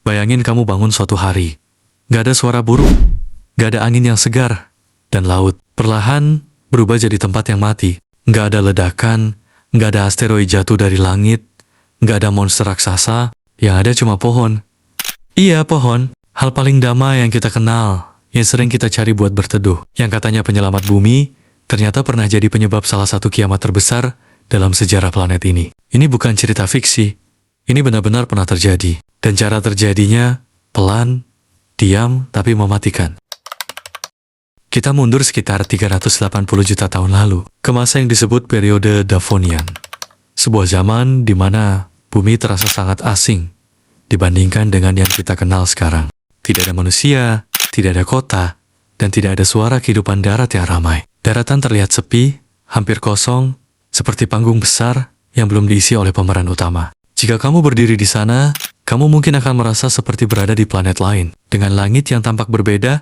Bayangin kamu bangun suatu hari. Gak ada suara burung, gak ada angin yang segar, dan laut perlahan berubah jadi tempat yang mati. Gak ada ledakan, gak ada asteroid jatuh dari langit, gak ada monster raksasa, yang ada cuma pohon. Iya, pohon. Hal paling damai yang kita kenal, yang sering kita cari buat berteduh. Yang katanya penyelamat bumi, ternyata pernah jadi penyebab salah satu kiamat terbesar dalam sejarah planet ini. Ini bukan cerita fiksi. Ini benar-benar pernah terjadi. Dan cara terjadinya pelan, diam, tapi mematikan. Kita mundur sekitar 380 juta tahun lalu, ke masa yang disebut periode Devonian. Sebuah zaman di mana bumi terasa sangat asing dibandingkan dengan yang kita kenal sekarang. Tidak ada manusia, tidak ada kota, dan tidak ada suara kehidupan darat yang ramai. Daratan terlihat sepi, hampir kosong, seperti panggung besar yang belum diisi oleh pemeran utama. Jika kamu berdiri di sana, kamu mungkin akan merasa seperti berada di planet lain, dengan langit yang tampak berbeda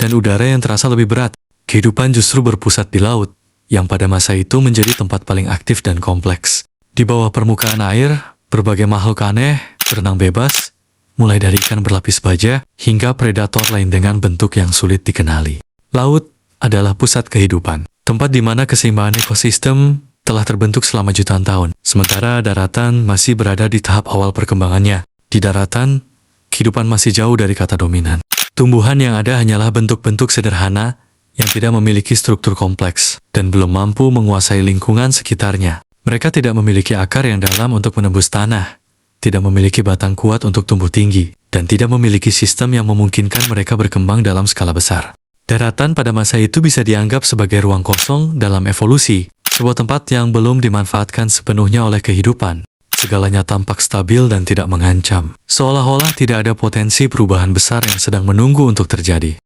dan udara yang terasa lebih berat. Kehidupan justru berpusat di laut, yang pada masa itu menjadi tempat paling aktif dan kompleks. Di bawah permukaan air, berbagai makhluk aneh berenang bebas, mulai dari ikan berlapis baja hingga predator lain dengan bentuk yang sulit dikenali. Laut adalah pusat kehidupan, tempat di mana keseimbangan ekosistem telah terbentuk selama jutaan tahun, sementara daratan masih berada di tahap awal perkembangannya. Di daratan, kehidupan masih jauh dari kata dominan. Tumbuhan yang ada hanyalah bentuk-bentuk sederhana yang tidak memiliki struktur kompleks dan belum mampu menguasai lingkungan sekitarnya. Mereka tidak memiliki akar yang dalam untuk menembus tanah, tidak memiliki batang kuat untuk tumbuh tinggi, dan tidak memiliki sistem yang memungkinkan mereka berkembang dalam skala besar. Daratan pada masa itu bisa dianggap sebagai ruang kosong dalam evolusi, sebuah tempat yang belum dimanfaatkan sepenuhnya oleh kehidupan. Segalanya tampak stabil dan tidak mengancam, seolah-olah tidak ada potensi perubahan besar yang sedang menunggu untuk terjadi.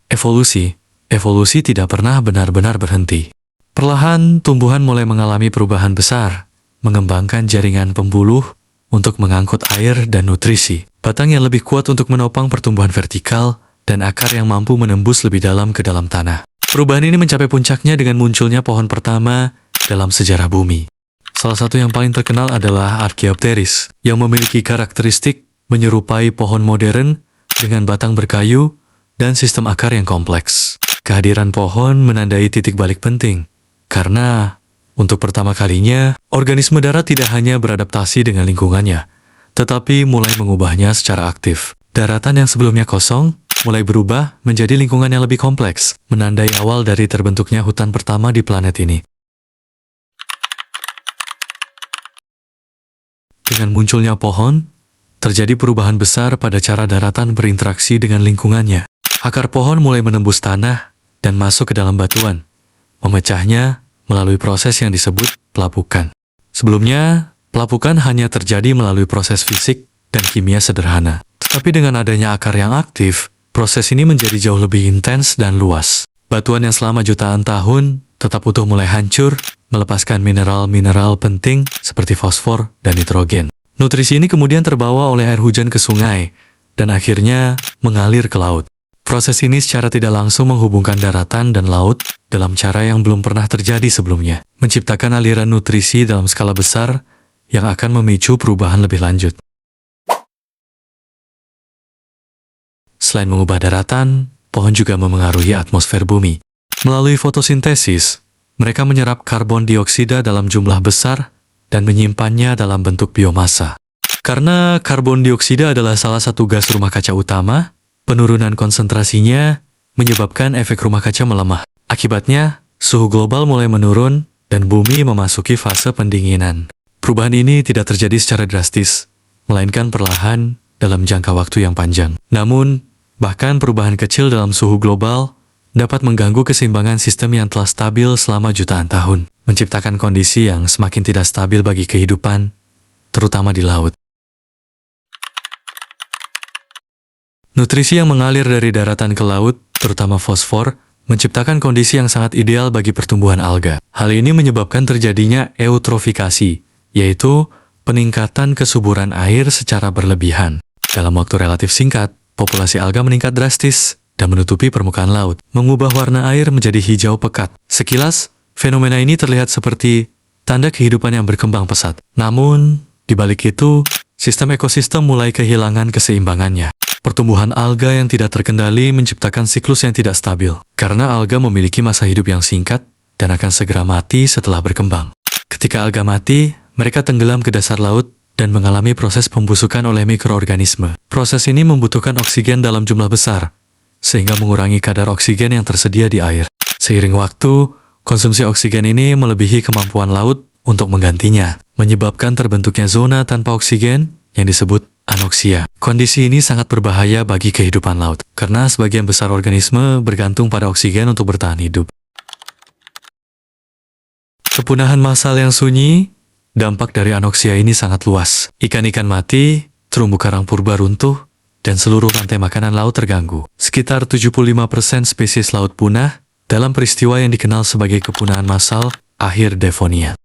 Evolusi tidak pernah benar-benar berhenti. Perlahan, tumbuhan mulai mengalami perubahan besar, mengembangkan jaringan pembuluh untuk mengangkut air dan nutrisi, batang yang lebih kuat untuk menopang pertumbuhan vertikal, dan akar yang mampu menembus lebih dalam ke dalam tanah. Perubahan ini mencapai puncaknya dengan munculnya pohon pertama dalam sejarah bumi. Salah satu yang paling terkenal adalah Archaeopteryx, yang memiliki karakteristik menyerupai pohon modern dengan batang berkayu dan sistem akar yang kompleks. Kehadiran pohon menandai titik balik penting, karena untuk pertama kalinya, organisme darat tidak hanya beradaptasi dengan lingkungannya, tetapi mulai mengubahnya secara aktif. Daratan yang sebelumnya kosong mulai berubah menjadi lingkungan yang lebih kompleks, menandai awal dari terbentuknya hutan pertama di planet ini. Dengan munculnya pohon, terjadi perubahan besar pada cara daratan berinteraksi dengan lingkungannya. Akar pohon mulai menembus tanah dan masuk ke dalam batuan, memecahnya melalui proses yang disebut pelapukan. Sebelumnya, pelapukan hanya terjadi melalui proses fisik dan kimia sederhana. Tapi dengan adanya akar yang aktif, proses ini menjadi jauh lebih intens dan luas. Batuan yang selama jutaan tahun tetap utuh mulai hancur, melepaskan mineral-mineral penting seperti fosfor dan nitrogen. Nutrisi ini kemudian terbawa oleh air hujan ke sungai, dan akhirnya mengalir ke laut. Proses ini secara tidak langsung menghubungkan daratan dan laut dalam cara yang belum pernah terjadi sebelumnya, menciptakan aliran nutrisi dalam skala besar yang akan memicu perubahan lebih lanjut. Selain mengubah daratan, pohon juga memengaruhi atmosfer bumi. Melalui fotosintesis, mereka menyerap karbon dioksida dalam jumlah besar dan menyimpannya dalam bentuk biomasa. Karena karbon dioksida adalah salah satu gas rumah kaca utama, penurunan konsentrasinya menyebabkan efek rumah kaca melemah. Akibatnya, suhu global mulai menurun dan bumi memasuki fase pendinginan. Perubahan ini tidak terjadi secara drastis, melainkan perlahan dalam jangka waktu yang panjang. Namun, bahkan perubahan kecil dalam suhu global dapat mengganggu keseimbangan sistem yang telah stabil selama jutaan tahun, menciptakan kondisi yang semakin tidak stabil bagi kehidupan, terutama di laut. Nutrisi yang mengalir dari daratan ke laut, terutama fosfor, menciptakan kondisi yang sangat ideal bagi pertumbuhan alga. Hal ini menyebabkan terjadinya eutrofikasi, yaitu peningkatan kesuburan air secara berlebihan. Dalam waktu relatif singkat, populasi alga meningkat drastis dan menutupi permukaan laut, mengubah warna air menjadi hijau pekat. Sekilas, fenomena ini terlihat seperti tanda kehidupan yang berkembang pesat. Namun, di balik itu, sistem ekosistem mulai kehilangan keseimbangannya. Pertumbuhan alga yang tidak terkendali menciptakan siklus yang tidak stabil, karena alga memiliki masa hidup yang singkat dan akan segera mati setelah berkembang. Ketika alga mati, mereka tenggelam ke dasar laut dan mengalami proses pembusukan oleh mikroorganisme. Proses ini membutuhkan oksigen dalam jumlah besar, sehingga mengurangi kadar oksigen yang tersedia di air. Seiring waktu, konsumsi oksigen ini melebihi kemampuan laut untuk menggantinya, menyebabkan terbentuknya zona tanpa oksigen yang disebut anoksia. Kondisi ini sangat berbahaya bagi kehidupan laut, karena sebagian besar organisme bergantung pada oksigen untuk bertahan hidup. Kepunahan massal yang sunyi, dampak dari anoksia ini sangat luas. Ikan-ikan mati, terumbu karang purba runtuh, dan seluruh rantai makanan laut terganggu. Sekitar 75% spesies laut punah dalam peristiwa yang dikenal sebagai kepunahan massal akhir Devonia.